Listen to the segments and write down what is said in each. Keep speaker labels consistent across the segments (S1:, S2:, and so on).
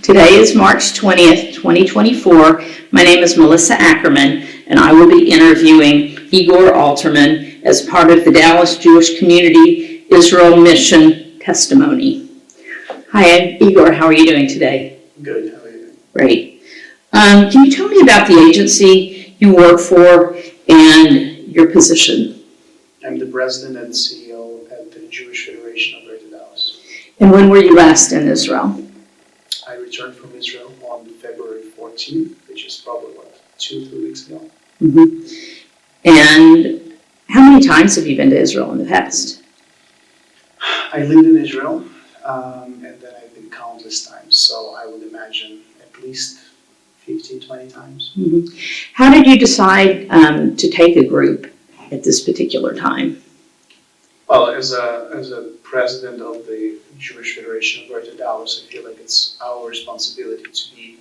S1: Today is March 20th, 2024. My name is Melissa Ackerman, and I will be interviewing Igor Alterman as part of the Dallas Jewish Community Israel Mission testimony. Hi, Igor. How are you doing today?
S2: Good. How are you doing?
S1: Great. Can you tell me about the agency you work for and your position?
S2: I'm the president and CEO at the Jewish Federation of Greater Dallas.
S1: And when were you last in Israel?
S2: I returned from Israel on February 14th, which is probably, 2-3 weeks ago.
S1: Mm-hmm. And how many times have you been to Israel in the past?
S2: I lived in Israel, and then I've been countless times, so I would imagine at least 15-20 times.
S1: Mm-hmm. How did you decide to take a group at this particular time?
S2: Well, as a president of the Jewish Federation of Greater Dallas, I feel like it's our responsibility to be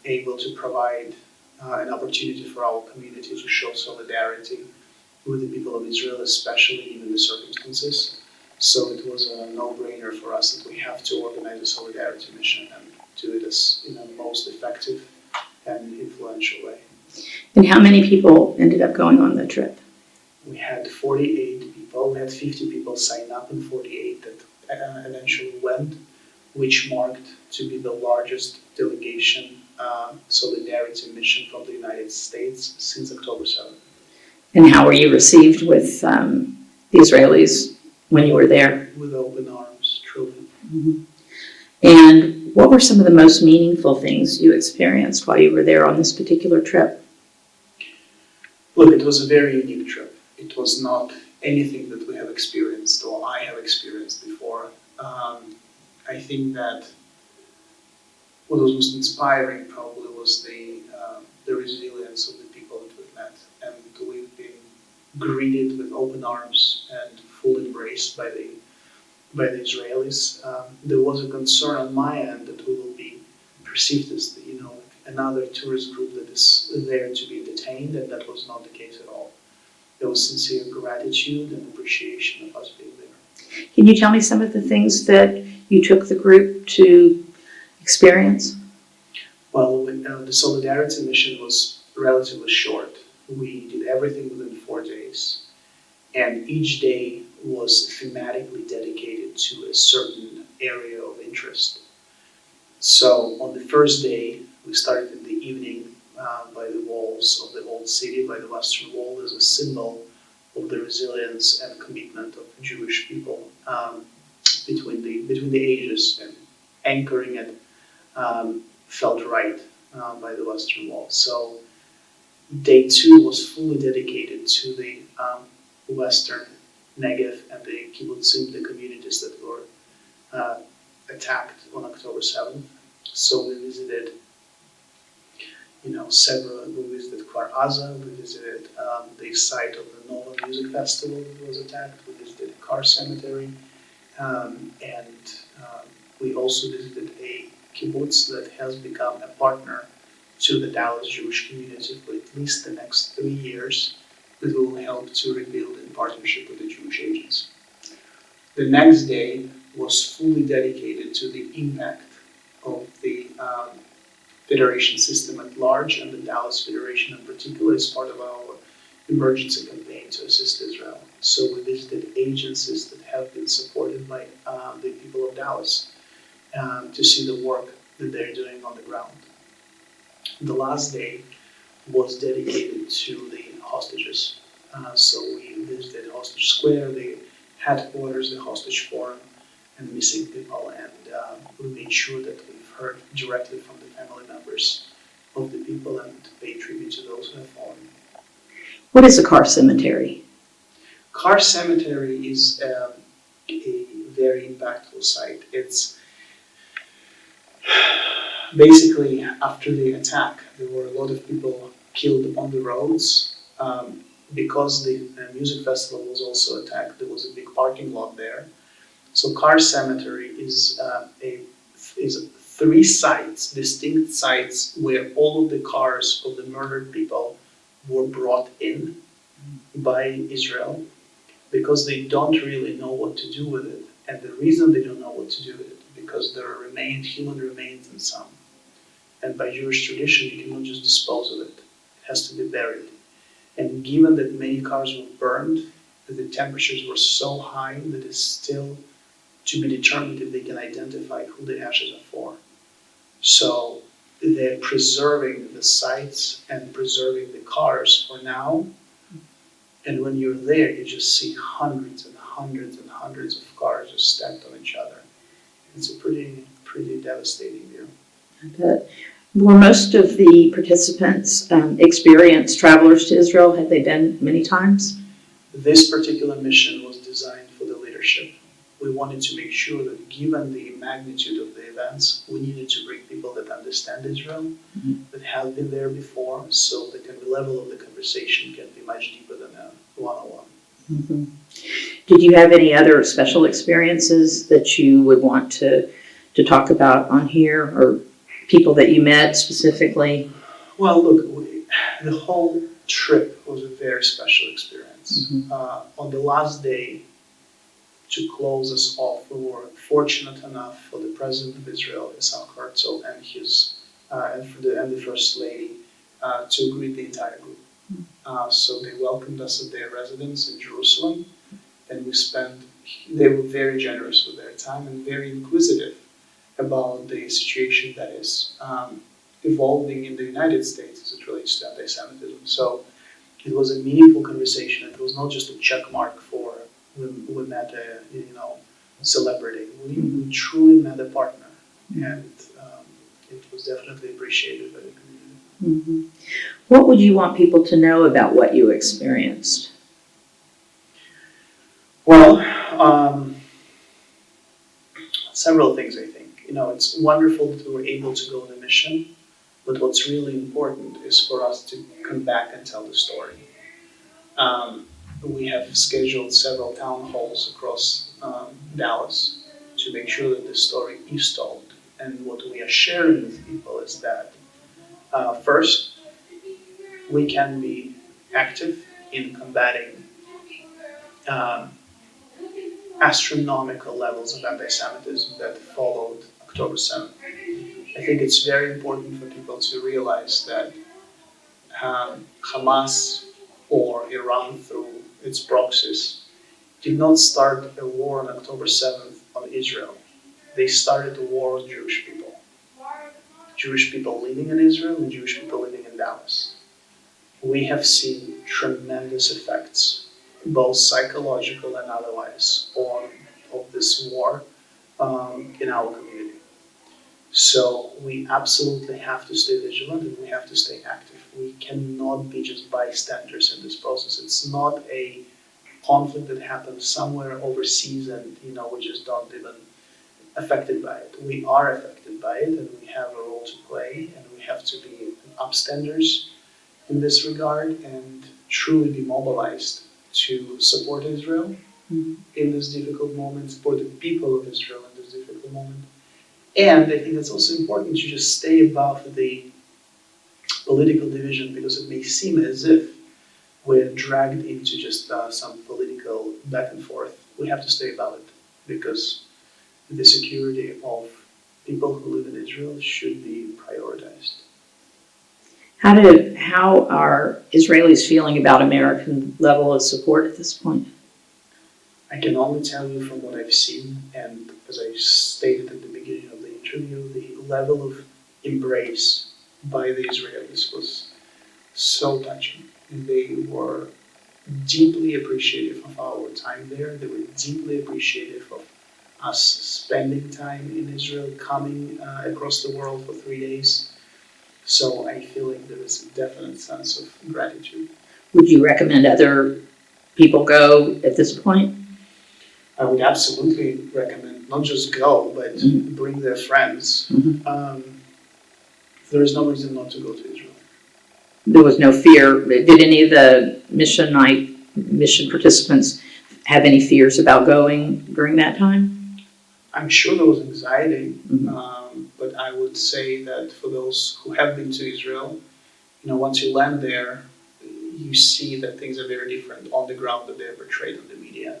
S2: able to provide an opportunity for our community to show solidarity with the people of Israel, especially given the circumstances. So it was a no-brainer for us that we have to organize a solidarity mission and do it as in the most effective and influential way.
S1: And how many people ended up going on the trip?
S2: We had 48 people. We had 50 people sign up and 48 that eventually went, which marked to be the largest delegation solidarity mission from the United States since October 7th.
S1: And how were you received with the Israelis when you were there?
S2: With open arms, truly.
S1: Mm-hmm. And what were some of the most meaningful things you experienced while you were there on this particular trip?
S2: Look, it was a very unique trip. It was not anything that we have experienced or I have experienced before. I think that what was most inspiring probably was the resilience of the people that we've met, and we've been greeted with open arms and full embrace by the Israelis. There was a concern on my end that we will be perceived as another tourist group that is there to be entertained, and that was not the case at all. There was sincere gratitude and appreciation of us being there.
S1: Can you tell me some of the things that you took the group to experience?
S2: Well, the Solidarity mission was relatively short. We did everything within 4 days, and each day was thematically dedicated to a certain area of interest. So on the first day, we started in the evening by the walls of the old city, by the Western Wall, as a symbol of the resilience and commitment of Jewish people between the ages, and anchoring it felt right by the Western Wall. So day 2 was fully dedicated to the Western Negev and the kibbutzim, the communities that were attacked on October 7th. So we visited we visited Kfar Aza, we visited the site of the Nova Music Festival that was attacked, we visited Car Cemetery, and we also visited a kibbutz that has become a partner to the Dallas Jewish community for at least the next 3 years, that will help to rebuild in partnership with the Jewish agents. The next day was fully dedicated to the impact of the Federation system at large, and the Dallas Federation in particular, as part of our emergency campaign to assist Israel. So we visited agencies that have been supported by the people of Dallas to see the work that they're doing on the ground. The last day was dedicated to the hostages. So we visited Hostage Square, the headquarters, the hostage forum, and missing people, and we made sure that we've heard directly from the family members of the people and pay tribute to those who have fallen.
S1: What is a car cemetery?
S2: Car Cemetery is a very impactful site. It's basically, after the attack, there were a lot of people killed on the roads. Because the music festival was also attacked, there was a big parking lot there. So Car Cemetery is 3 sites, distinct sites, where all of the cars of the murdered people were brought in by Israel, because they don't really know what to do with it. And the reason they don't know what to do with it, because there are human remains in some. And by Jewish tradition, you cannot just dispose of it. It has to be buried. And given that many cars were burned, that the temperatures were so high that it's still to be determined if they can identify who the ashes are for. So they're preserving the sites and preserving the cars for now. And when you're there, you just see hundreds and hundreds and hundreds of cars just stacked on each other. It's a pretty devastating view.
S1: But were most of the participants experienced travelers to Israel? Had they been many times?
S2: This particular mission was designed for the leadership. We wanted to make sure that given the magnitude of the events, we needed to bring people that understand Israel, that have been there before, so the level of the conversation can be much deeper than a one-on-one.
S1: Mm-hmm. Did you have any other special experiences that you would want to talk about on here, or people that you met specifically?
S2: Well, look, the whole trip was a very special experience.
S1: Mm-hmm.
S2: On the last day, to close us off, we were fortunate enough for the President of Israel, Isaac Herzog, and the First Lady to greet the entire group. So they welcomed us at their residence in Jerusalem, and they were very generous with their time and very inquisitive about the situation that is evolving in the United States as it relates to anti-Semitism. So it was a meaningful conversation. It was not just a check mark for we met a celebrity. We truly met a partner, and it was definitely appreciated by the community.
S1: Mm-hmm. What would you want people to know about what you experienced?
S2: Well, several things, I think. It's wonderful that we were able to go on a mission, but what's really important is for us to come back and tell the story. We have scheduled several town halls across Dallas to make sure that the story is told. And what we are sharing with people is that, first, we can be active in combating astronomical levels of anti-Semitism that followed October 7th. I think it's very important for people to realize that Hamas or Iran through its proxies did not start a war on October 7th on Israel. They started a war on Jewish people. Jewish people living in Israel and Jewish people living in Dallas. We have seen tremendous effects, both psychological and otherwise, of this war in our community. So we absolutely have to stay vigilant and we have to stay active. We cannot be just bystanders in this process. It's not a conflict that happens somewhere overseas and we just don't even affected by it. We are affected by it and we have a role to play, and we have to be upstanders in this regard and truly be mobilized to support Israel in this difficult moment, support the people of Israel in this difficult moment. And I think it's also important to just stay above the political division, because it may seem as if we're dragged into just some political back and forth. We have to stay above it, because the security of people who live in Israel should be prioritized.
S1: How are Israelis feeling about American level of support at this point?
S2: I can only tell you from what I've seen, and as I stated at the beginning of the interview, the level of embrace by the Israelis was so touching. They were deeply appreciative of our time there. They were deeply appreciative of us spending time in Israel, coming across the world for 3 days. So I feel like there is a definite sense of gratitude.
S1: Would you recommend other people go at this point?
S2: I would absolutely recommend not just go, but bring their friends. There is no reason not to go to Israel.
S1: There was no fear. Did any of the mission participants have any fears about going during that time?
S2: I'm sure there was anxiety, but I would say that for those who have been to Israel, once you land there, you see that things are very different on the ground than they're portrayed on the media.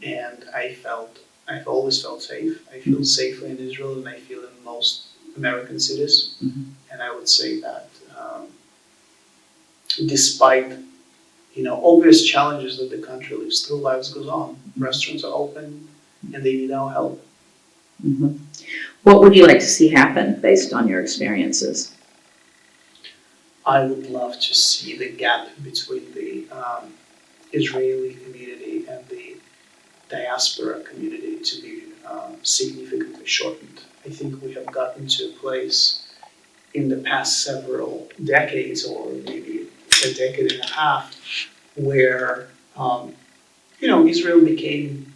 S2: And I felt I've always felt safe. I feel safer in Israel than I feel in most American cities. And I would say that despite obvious challenges that the country lives through, lives goes on. Restaurants are open and they need our help.
S1: What would you like to see happen based on your experiences?
S2: I would love to see the gap between the Israeli community and the diaspora community to be significantly shortened. I think we have gotten to a place in the past several decades, or maybe a decade and a half, where Israel became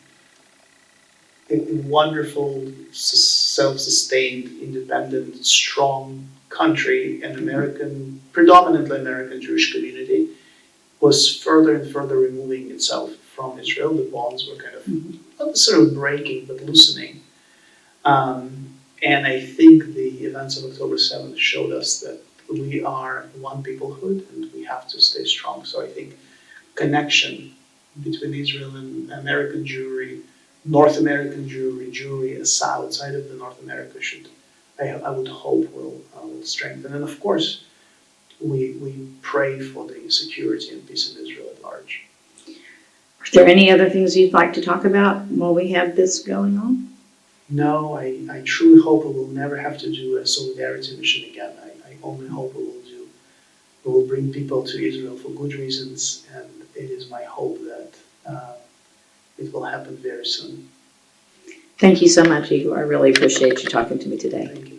S2: a wonderful, self-sustained, independent, strong country, and predominantly American Jewish community was further and further removing itself from Israel. The bonds were kind of not necessarily breaking, but loosening. And I think the events of October 7th showed us that we are one peoplehood and we have to stay strong. So I think connection between Israel and American Jewry, North American Jewry outside of the North America I would hope will strengthen. And of course, we pray for the security and peace of Israel at large.
S1: Are there any other things you'd like to talk about while we have this going on?
S2: No, I truly hope we will never have to do a solidarity mission again. I only hope we will bring people to Israel for good reasons, and it is my hope that it will happen very soon.
S1: Thank you so much, Igor. I really appreciate you talking to me today.
S2: Thank you.